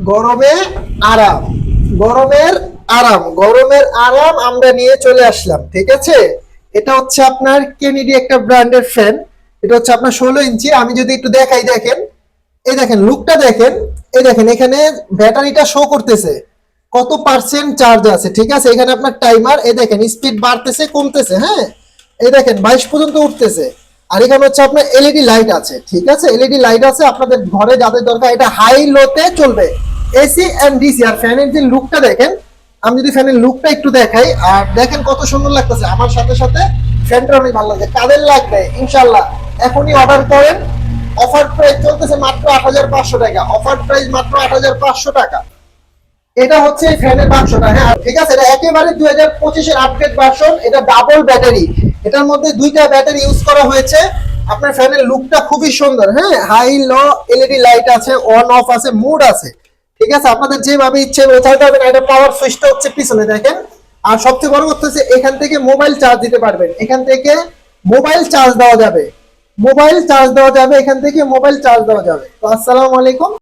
গরমে আরাম, গরমের গরমের আরাম আমরা নিয়ে চলে আসলাম। ঠিক আছে, এটা হচ্ছে আপনার কেনেডি একটা ব্র্যান্ডের ফ্যান। এটা হচ্ছে আপনার 16 ইঞ্চি। আমি যদি একটু দেখাই, দেখেন, এই দেখেন লুকটা দেখেন, এই দেখেন এখানে ব্যাটারিটা শো করতেছে কত পার্সেন্ট চার্জ আছে। ঠিক আছে, এখানে আপনার টাইমার, এই দেখেন স্পিড বাড়তেছে কমতেছে। হ্যাঁ, এই দেখেন 22 পর্যন্ত উঠতেছে। আর এখানে হচ্ছে আপনার এলইডি লাইট আছে। ঠিক আছে, এলইডি লাইট আছে আপনাদের ঘরে যাদের দরকার। এটা হাই লোতে চলবে, এসি এন্ড ডিসি। আর ফ্যানের যে লুকটা দেখেন, আমি যদি ফ্যানের লুকটা একটু দেখাই, আর দেখেন কত সুন্দর লাগতেছে। আমার সাথে সাথে ফ্যানটা অনেক ভালো লাগে। কাদের লাগবে ইনশাল্লাহ এখনই অর্ডার করেন। অফার প্রাইস চলতেছে মাত্র ৮৫০০ টাকা। অফার প্রাইস মাত্র ৮৫০০ টাকা। এটা হচ্ছে এই ফ্যানের বাক্সটা। হ্যাঁ, ঠিক আছে, এটা একেবারে 2025 এর আপডেট ভার্সন। এটা ডাবল ব্যাটারি, এটার মধ্যে দুইটা ব্যাটারি ইউজ করা হয়েছে। আপনার ফ্যানের লুকটা খুবই সুন্দর। হ্যাঁ, হাই লো এলইডি লাইট আছে, অন অফ আছে, মুড আছে। ঠিক আছে, আপনাদের যেভাবে ইচ্ছে ওঠাতে পারবেন। এটা পাওয়ার সুইচটা হচ্ছে পিছনে দেখেন। আর সবচেয়ে বড় কথা হচ্ছে এখান থেকে মোবাইল চার্জ দিতে পারবেন। এখান থেকে মোবাইল চার্জ দেওয়া যাবে, এখান থেকে মোবাইল চার্জ দেওয়া যাবে। তো আসসালামু আলাইকুম।